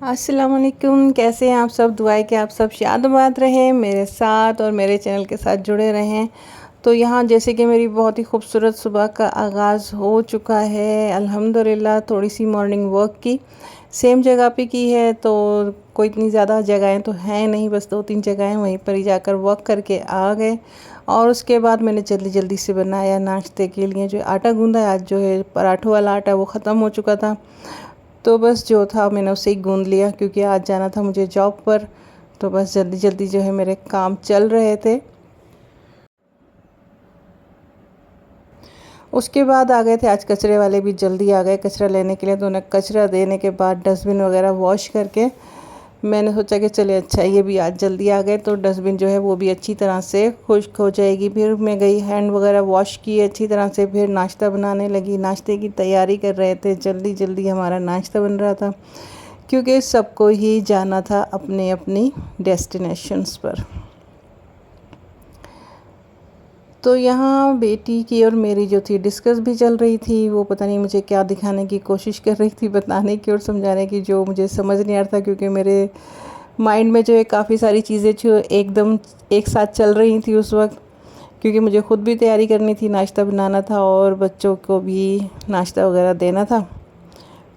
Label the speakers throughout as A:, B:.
A: अस्सलाम वालेकुम। कैसे हैं आप सब? दुआ है कि आप सब शाद-आबाद रहें, मेरे साथ और मेरे चैनल के साथ जुड़े रहें। तो यहाँ जैसे कि मेरी बहुत ही खूबसूरत सुबह का आगाज़ हो चुका है अल्हम्दुलिल्लाह। थोड़ी सी मॉर्निंग वॉक की सेम जगह पे की है, तो कोई इतनी ज़्यादा जगहें तो हैं नहीं, बस 2-3 जगहें, वहीं पर ही जाकर वॉक करके आ गए। और उसके बाद मैंने जल्दी-जल्दी से बनाया नाश्ते के लिए जो आटा गूँधा है। आज जो है पराठों वाला आटा वो ख़त्म हो चुका था, तो बस जो था मैंने उसे ही गूँध लिया, क्योंकि आज जाना था मुझे जॉब पर। तो बस जल्दी-जल्दी जो है मेरे काम चल रहे थे। उसके बाद आ गए थे, आज कचरे वाले भी जल्दी आ गए कचरा लेने के लिए। तो उन्हें कचरा देने के बाद डस्टबिन वगैरह वॉश करके मैंने सोचा कि चले अच्छा ये भी आज जल्दी आ गए, तो डस्टबिन जो है वो भी अच्छी तरह से खुश्क हो जाएगी। फिर मैं गई, हैंड वगैरह वॉश किए अच्छी तरह से, फिर नाश्ता बनाने लगी। नाश्ते की तैयारी कर रहे थे, जल्दी जल्दी हमारा नाश्ता बन रहा था, क्योंकि सबको ही जाना था अपनी अपनी डेस्टिनेशंस पर। तो यहाँ बेटी की और मेरी जो थी डिस्कस भी चल रही थी। वो पता नहीं मुझे क्या दिखाने की कोशिश कर रही थी, बताने की और समझाने की, जो मुझे समझ नहीं आ रहा था, क्योंकि मेरे माइंड में जो है काफ़ी सारी चीज़ें जो एकदम एक साथ चल रही थी उस वक्त, क्योंकि मुझे ख़ुद भी तैयारी करनी थी, नाश्ता बनाना था और बच्चों को भी नाश्ता वगैरह देना था।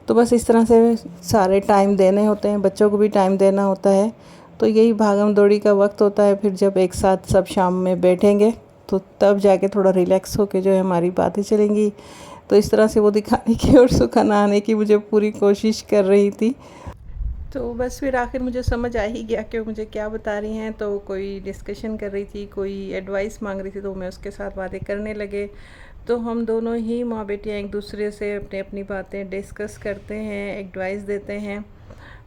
A: तो बस इस तरह से सारे टाइम देने होते हैं, बच्चों को भी टाइम देना होता है। तो यही भागम दौड़ी का वक्त होता है। फिर जब एक साथ सब शाम में बैठेंगे तो तब जाके थोड़ा रिलैक्स होके जो है हमारी बातें चलेंगी। तो इस तरह से वो दिखाने की और सुखाना आने की मुझे पूरी कोशिश कर रही थी। तो बस फिर आखिर मुझे समझ आ ही गया कि वो मुझे क्या बता रही हैं। तो कोई डिस्कशन कर रही थी, कोई एडवाइस मांग रही थी, तो मैं उसके साथ बातें करने लगे। तो हम दोनों ही माँ बेटियाँ एक दूसरे से अपनी अपनी बातें डिस्कस करते हैं, एडवाइस देते हैं।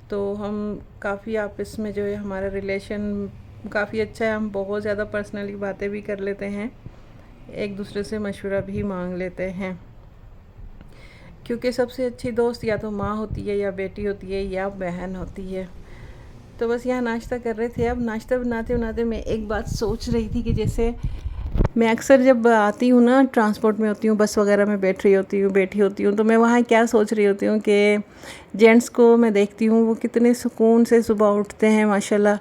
A: तो हम काफ़ी आपस में जो है हमारा रिलेशन काफ़ी अच्छा है। हम बहुत ज़्यादा पर्सनली बातें भी कर लेते हैं, एक दूसरे से मशवरा भी मांग लेते हैं, क्योंकि सबसे अच्छी दोस्त या तो माँ होती है, या बेटी होती है, या बहन होती है। तो बस यहाँ नाश्ता कर रहे थे। अब नाश्ता बनाते बनाते मैं एक बात सोच रही थी कि जैसे मैं अक्सर जब आती हूँ ना, ट्रांसपोर्ट में होती हूँ, बस वगैरह में बैठी होती हूँ, तो मैं वहाँ क्या सोच रही होती हूँ कि जेंट्स को मैं देखती हूँ वो कितने सुकून से सुबह उठते हैं, माशाल्लाह।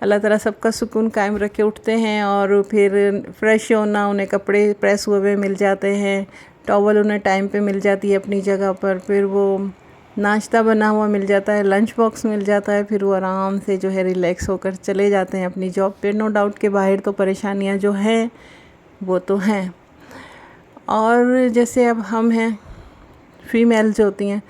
A: अल्लाह ताला सबका सुकून कायम रख के उठते हैं, और फिर फ्रेश होना, उन्हें कपड़े प्रेस हुए हुए मिल जाते हैं, टॉवल उन्हें टाइम पे मिल जाती है अपनी जगह पर, फिर वो नाश्ता बना हुआ मिल जाता है, लंच बॉक्स मिल जाता है, फिर वो आराम से जो है रिलैक्स होकर चले जाते हैं अपनी जॉब पे। नो डाउट के बाहर तो परेशानियाँ जो हैं वो तो हैं। और जैसे अब हम हैं फीमेल जो होती हैं,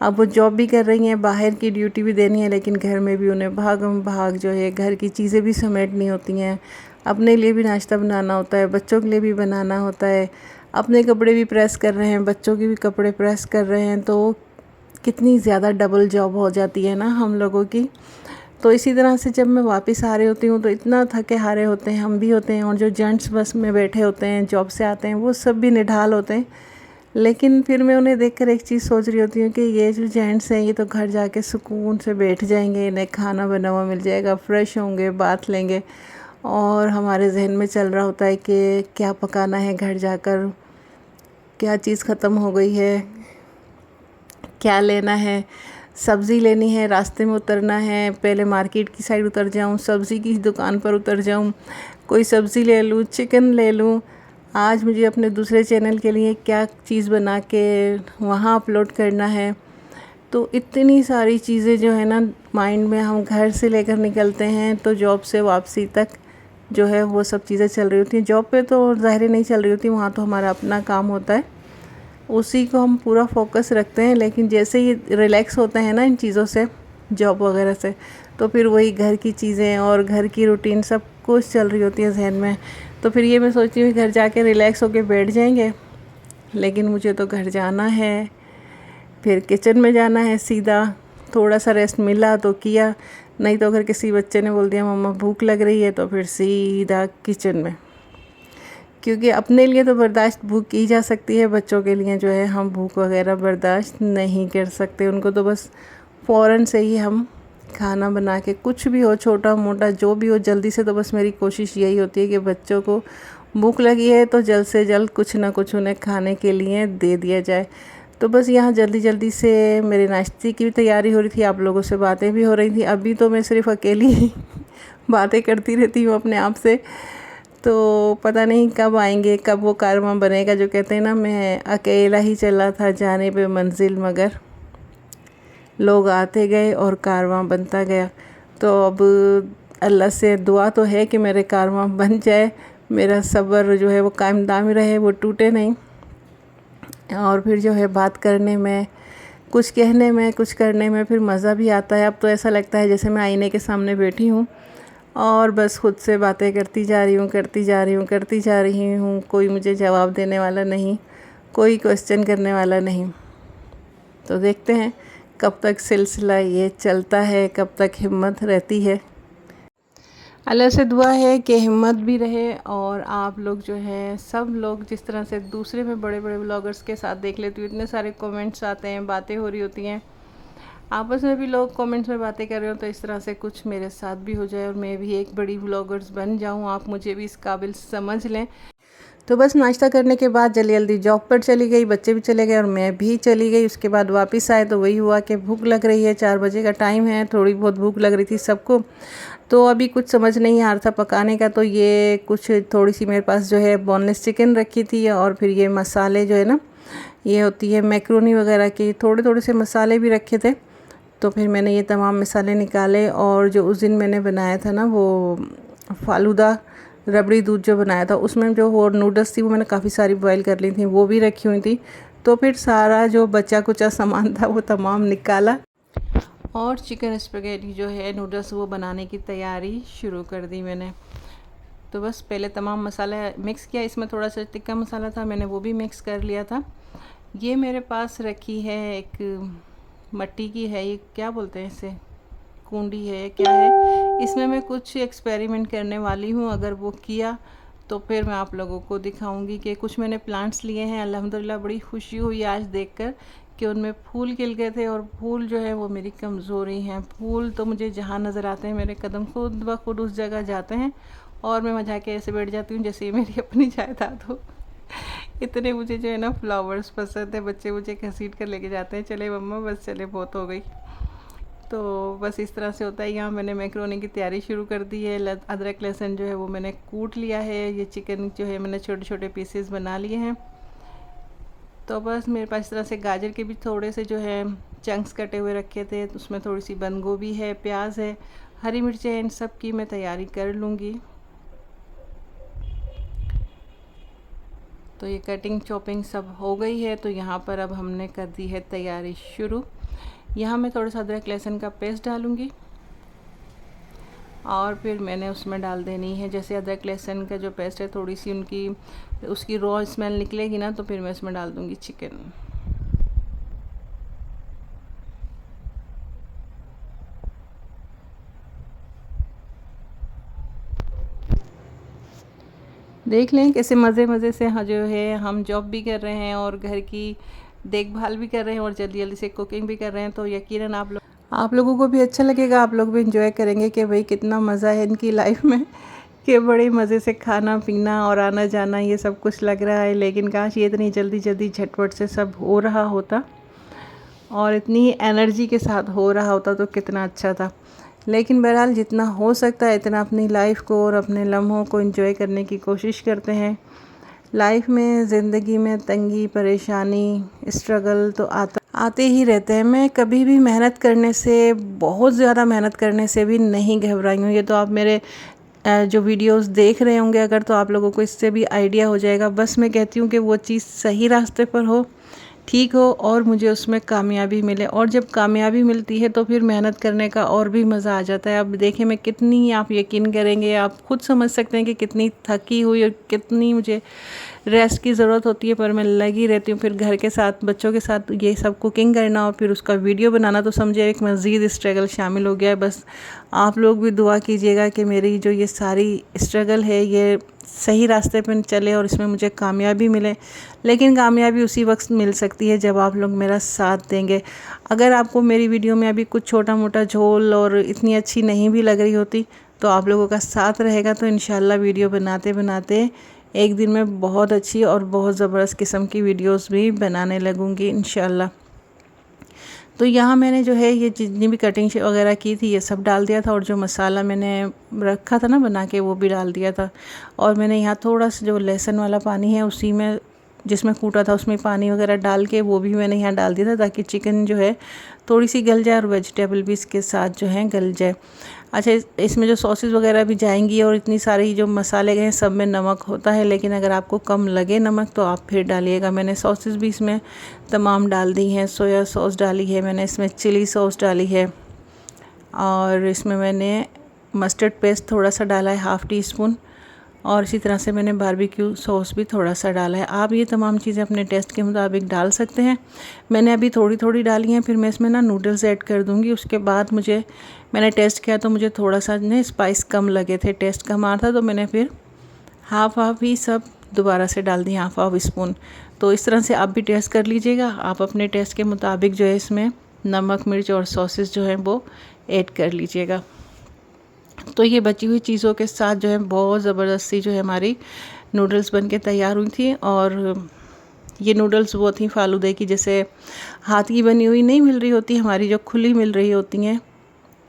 A: अब वो जॉब भी कर रही हैं, बाहर की ड्यूटी भी देनी है, लेकिन घर में भी उन्हें भागम भाग जो है घर की चीज़ें भी समेटनी होती हैं, अपने लिए भी नाश्ता बनाना होता है, बच्चों के लिए भी बनाना होता है, अपने कपड़े भी प्रेस कर रहे हैं, बच्चों के भी कपड़े प्रेस कर रहे हैं। तो कितनी ज़्यादा डबल जॉब हो जाती है ना हम लोगों की। तो इसी तरह से जब मैं वापस आ रही होती हूँ तो इतना थके हारे होते हैं, हम भी होते हैं, और जो जेंट्स बस में बैठे होते हैं जॉब से आते हैं वो सब भी निढाल होते हैं। लेकिन फिर मैं उन्हें देखकर एक चीज़ सोच रही होती हूँ कि ये जो जेंट्स हैं ये तो घर जाके सुकून से बैठ जाएंगे, इन्हें खाना बना हुआ मिल जाएगा, फ्रेश होंगे, बात लेंगे, और हमारे जहन में चल रहा होता है कि क्या पकाना है घर जाकर, क्या चीज़ ख़त्म हो गई है, क्या लेना है, सब्ज़ी लेनी है, रास्ते में उतरना है, पहले मार्केट की साइड उतर जाऊं, सब्ज़ी की दुकान पर उतर जाऊं, कोई सब्ज़ी ले लूं, चिकन ले लूं, आज मुझे अपने दूसरे चैनल के लिए क्या चीज़ बना के वहाँ अपलोड करना है। तो इतनी सारी चीज़ें जो है ना माइंड में, हम घर से लेकर निकलते हैं तो जॉब से वापसी तक जो है वो सब चीज़ें चल रही होती हैं। जॉब पे तो ज़ाहिर नहीं चल रही होती, वहाँ तो हमारा अपना काम होता है, उसी को हम पूरा फोकस रखते हैं। लेकिन जैसे ही रिलैक्स होते हैं ना इन चीज़ों से, जॉब वगैरह से, तो फिर वही घर की चीज़ें और घर की रूटीन सब कुछ चल रही होती है जहन में। तो फिर ये मैं सोचती हूँ घर जाके रिलैक्स होके बैठ जाएंगे, लेकिन मुझे तो घर जाना है, फिर किचन में जाना है सीधा। थोड़ा सा रेस्ट मिला तो किया, नहीं तो अगर किसी बच्चे ने बोल दिया मम्मा भूख लग रही है, तो फिर सीधा किचन में। क्योंकि अपने लिए तो बर्दाश्त भूख की जा सकती है, बच्चों के लिए जो है हम भूख वगैरह बर्दाश्त नहीं कर सकते। उनको तो बस फ़ौरन से ही हम खाना बना के, कुछ भी हो, छोटा मोटा जो भी हो, जल्दी से। तो बस मेरी कोशिश यही होती है कि बच्चों को भूख लगी है तो जल्द से जल्द कुछ ना कुछ उन्हें खाने के लिए दे दिया जाए। तो बस यहाँ जल्दी जल्दी से मेरे नाश्ते की भी तैयारी हो रही थी, आप लोगों से बातें भी हो रही थी। अभी तो मैं सिर्फ अकेली ही बातें करती रहती हूँ अपने आप से। तो पता नहीं कब आएंगे, कब वो कारवां बनेगा। जो कहते हैं ना, मैं अकेला ही चला था जाने पे मंजिल, मगर लोग आते गए और कारवां बनता गया। तो अब अल्लाह से दुआ तो है कि मेरे कारवां बन जाए, मेरा सब्र जो है वो कायम दाम रहे, वो टूटे नहीं। और फिर जो है बात करने में, कुछ कहने में, कुछ करने में फिर मज़ा भी आता है। अब तो ऐसा लगता है जैसे मैं आईने के सामने बैठी हूँ और बस खुद से बातें करती जा रही हूँ, करती जा रही हूँ, करती जा रही हूँ। कोई मुझे जवाब देने वाला नहीं, कोई क्वेश्चन करने वाला नहीं। तो देखते हैं कब तक सिलसिला ये चलता है, कब तक हिम्मत रहती है। अल्लाह से दुआ है कि हिम्मत भी रहे और आप लोग जो है सब लोग जिस तरह से दूसरे में बड़े बड़े ब्लॉगर्स के साथ देख लेती हूँ, इतने सारे कमेंट्स आते हैं, बातें हो रही होती हैं, आपस में भी लोग कमेंट्स में बातें कर रहे हो, तो इस तरह से कुछ मेरे साथ भी हो जाए और मैं भी एक बड़ी ब्लॉगर्स बन जाऊँ, आप मुझे भी इस काबिल समझ लें। तो बस नाश्ता करने के बाद जल्दी जल्दी जॉब पर चली गई, बच्चे भी चले गए और मैं भी चली गई। उसके बाद वापस आए तो वही हुआ कि भूख लग रही है, 4 बजे का टाइम है, थोड़ी बहुत भूख लग रही थी सबको। तो अभी कुछ समझ नहीं आ रहा था पकाने का, तो ये कुछ थोड़ी सी मेरे पास जो है बोनलेस चिकन रखी थी और फिर ये मसाले जो है ना, ये होती है मैक्रोनी वगैरह के, थोड़े थोड़े से मसाले भी रखे थे। तो फिर मैंने ये तमाम मसाले निकाले और जो उस दिन मैंने बनाया था ना वो फालूदा रबड़ी दूध जो बनाया था, उसमें जो वो नूडल्स थी वो मैंने काफ़ी सारी बॉईल कर ली थी, वो भी रखी हुई थी। तो फिर सारा जो बचा कुचा सामान था वो तमाम निकाला और चिकन स्पैगेटी जो है नूडल्स वो बनाने की तैयारी शुरू कर दी मैंने। तो बस पहले तमाम मसाला मिक्स किया, इसमें थोड़ा सा टिक्का मसाला था, मैंने वो भी मिक्स कर लिया था। ये मेरे पास रखी है एक मट्टी की है, ये क्या बोलते हैं इसे, कुंडी है क्या है, इसमें मैं कुछ एक्सपेरिमेंट करने वाली हूँ। अगर वो किया तो फिर मैं आप लोगों को दिखाऊंगी कि कुछ मैंने प्लांट्स लिए हैं। अल्हम्दुलिल्लाह बड़ी खुशी हुई आज देखकर कि उनमें फूल खिल गए थे, और फूल जो है वो मेरी कमज़ोरी हैं। फूल तो मुझे जहाँ नज़र आते हैं मेरे कदम खुद ब खुद उस जगह जाते हैं और मैं वहाँ जाके ऐसे बैठ जाती हूँ जैसे ये मेरी अपनी जायदाद हो। इतने मुझे जो है ना फ्लावर्स पसंद है। बच्चे मुझे घसीट कर लेके जाते हैं, चले मम्मा बस चले, बहुत हो गई। तो बस इस तरह से होता है। यहाँ मैंने मैक्रोनी की तैयारी शुरू कर दी है। अदरक लहसुन जो है वो मैंने कूट लिया है। ये चिकन जो है मैंने छोटे छोटे पीसेस बना लिए हैं। तो बस मेरे पास इस तरह से गाजर के भी थोड़े से जो है चंक्स कटे हुए रखे थे, तो उसमें थोड़ी सी बंद गोभी है, प्याज है, हरी मिर्चें हैं, इन सब की मैं तैयारी कर लूँगी। तो ये कटिंग चॉपिंग सब हो गई है। तो यहाँ पर अब हमने कर दी है तैयारी शुरू। यहाँ मैं थोड़ा सा अदरक लहसुन का पेस्ट डालूँगी और फिर मैंने उसमें डाल देनी है, जैसे अदरक लहसुन का जो पेस्ट है थोड़ी सी उसकी रॉ स्मेल निकलेगी ना, तो फिर मैं उसमें डाल दूँगी चिकन। देख लें कैसे मज़े मज़े से हाँ जो है हम जॉब भी कर रहे हैं और घर की देखभाल भी कर रहे हैं और जल्दी जल्दी से कुकिंग भी कर रहे हैं। तो यकीनन आप लोगों को भी अच्छा लगेगा, आप लोग भी इंजॉय करेंगे कि भाई कितना मज़ा है इनकी लाइफ में, कि बड़े मज़े से खाना पीना और आना जाना ये सब कुछ लग रहा है। लेकिन काश ये इतनी जल्दी जल्दी झटपट से सब हो रहा होता और इतनी एनर्जी के साथ हो रहा होता तो कितना अच्छा था। लेकिन बहरहाल जितना हो सकता है इतना अपनी लाइफ को और अपने लम्हों को एंजॉय करने की कोशिश करते हैं। लाइफ में, ज़िंदगी में तंगी, परेशानी, स्ट्रगल तो आते ही रहते हैं। मैं कभी भी मेहनत करने से, बहुत ज़्यादा मेहनत करने से भी नहीं घबराई हूँ। ये तो आप मेरे जो वीडियोस देख रहे होंगे अगर, तो आप लोगों को इससे भी आइडिया हो जाएगा। बस मैं कहती हूँ कि वो चीज़ सही रास्ते पर हो, ठीक हो और मुझे उसमें कामयाबी मिले। और जब कामयाबी मिलती है तो फिर मेहनत करने का और भी मज़ा आ जाता है। अब देखें मैं कितनी, आप यकीन करेंगे, आप खुद समझ सकते हैं कि कितनी थकी हुई और कितनी मुझे रेस्ट की ज़रूरत होती है, पर मैं लगी रहती हूँ। फिर घर के साथ, बच्चों के साथ ये सब कुकिंग करना और फिर उसका वीडियो बनाना, तो समझे एक मज़ीद स्ट्रगल शामिल हो गया है। बस आप लोग भी दुआ कीजिएगा कि मेरी जो ये सारी स्ट्रगल है ये सही रास्ते पर चले और इसमें मुझे कामयाबी मिले। लेकिन कामयाबी उसी वक्त मिल सकती है जब आप लोग मेरा साथ देंगे। अगर आपको मेरी वीडियो में अभी कुछ छोटा मोटा झोल और इतनी अच्छी नहीं भी लग रही होती, तो आप लोगों का साथ रहेगा तो इंशाल्लाह वीडियो बनाते बनाते एक दिन मैं बहुत अच्छी और बहुत ज़बरदस्त किस्म की वीडियोस भी बनाने लगूँगी इंशाल्लाह। तो यहाँ मैंने जो है ये जितनी भी कटिंग वगैरह की थी ये सब डाल दिया था, और जो मसाला मैंने रखा था ना बना के वो भी डाल दिया था। और मैंने यहाँ थोड़ा सा जो लहसुन वाला पानी है उसी में जिसमें कूटा था उसमें पानी वगैरह डाल के वो भी मैंने यहाँ डाल दिया था, ताकि चिकन जो है थोड़ी सी गल जाए और वेजिटेबल भी इसके साथ जो है गल जाए। अच्छा, इसमें जो सॉसेस वगैरह भी जाएंगी और इतनी सारी जो मसाले गए हैं सब में नमक होता है, लेकिन अगर आपको कम लगे नमक तो आप फिर डालिएगा। मैंने सॉसेस भी इसमें तमाम डाल दी हैं। सोया सॉस डाली है मैंने, इसमें चिली सॉस डाली है, और इसमें मैंने मस्टर्ड पेस्ट थोड़ा सा डाला है, ½ टीस्पून, और इसी तरह से मैंने बारबेक्यू सॉस भी थोड़ा सा डाला है। आप ये तमाम चीज़ें अपने टेस्ट के मुताबिक डाल सकते हैं। मैंने अभी थोड़ी थोड़ी डाली हैं, फिर मैं इसमें ना नूडल्स ऐड कर दूँगी। उसके बाद मैंने टेस्ट किया तो मुझे थोड़ा सा ने स्पाइस कम लगे थे, टेस्ट कम आ रहा था, तो मैंने फिर हाफ ही सब दोबारा से डाल दी, ½ स्पून। तो इस तरह से आप भी टेस्ट कर लीजिएगा। आप अपने टेस्ट के मुताबिक जो है इसमें नमक मिर्च और सॉसेस जो हैं वो ऐड कर लीजिएगा। तो ये बची हुई चीज़ों के साथ जो है बहुत ज़बरदस्ती जो है हमारी नूडल्स बन के तैयार हुई थी। और ये नूडल्स वो थी फालूदे की, जैसे हाथ की बनी हुई नहीं मिल रही होती हमारी, जो खुली मिल रही होती हैं,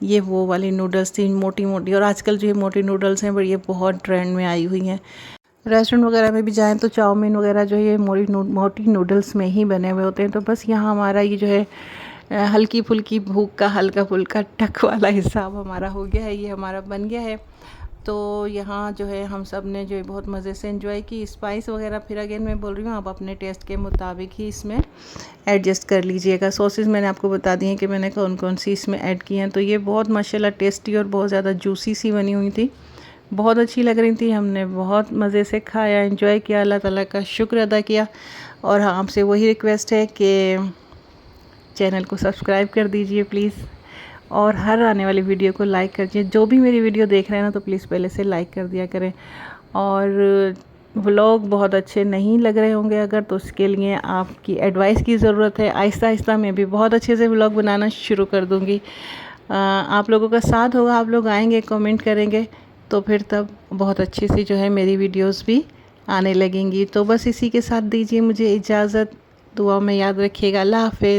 A: ये वो वाली नूडल्स थी, मोटी मोटी। और आजकल जो ये मोटी नूडल्स हैं ये बहुत ट्रेंड में आई हुई हैं। रेस्टोरेंट वगैरह में भी जाएं तो चाउमीन वगैरह जो है ये मोटी नूडल्स में ही बने हुए होते हैं। तो बस यहाँ हमारा ये जो है हल्की फुल्की भूख का हल्का फुल्का टक वाला हिसाब हमारा हो गया है, ये हमारा बन गया है। तो यहाँ जो है हम सब ने जो है बहुत मज़े से एंजॉय की। स्पाइस वगैरह फिर अगेन मैं बोल रही हूँ आप अपने टेस्ट के मुताबिक ही इसमें एडजस्ट कर लीजिएगा। सॉसेस मैंने आपको बता दी हैं कि मैंने कौन कौन सी इसमें ऐड की हैं। तो ये बहुत माशाल्लाह टेस्टी और बहुत ज़्यादा जूसी सी बनी हुई थी, बहुत अच्छी लग रही थी। हमने बहुत मज़े से खाया, एंजॉय किया, अल्लाह ताला का शुक्र अदा किया। और हाँ, आपसे वही रिक्वेस्ट है कि चैनल को सब्सक्राइब कर दीजिए प्लीज़, और हर आने वाली वीडियो को लाइक कर दीजिए। जो भी मेरी वीडियो देख रहे हैं ना तो प्लीज़ पहले से लाइक कर दिया करें। और व्लॉग बहुत अच्छे नहीं लग रहे होंगे अगर, तो उसके लिए आपकी एडवाइस की ज़रूरत है। आहिस्ता आहिस्ता मैं भी बहुत अच्छे से व्लॉग बनाना शुरू कर दूँगी। आप लोगों का साथ होगा, आप लोग आएंगे, कमेंट करेंगे, तो फिर तब बहुत अच्छी सी जो है मेरी वीडियोस भी आने लगेंगी। तो बस इसी के साथ दीजिए मुझे इजाज़त। दुआ में याद रखिएगा। अल्लाह हाफ़िज़।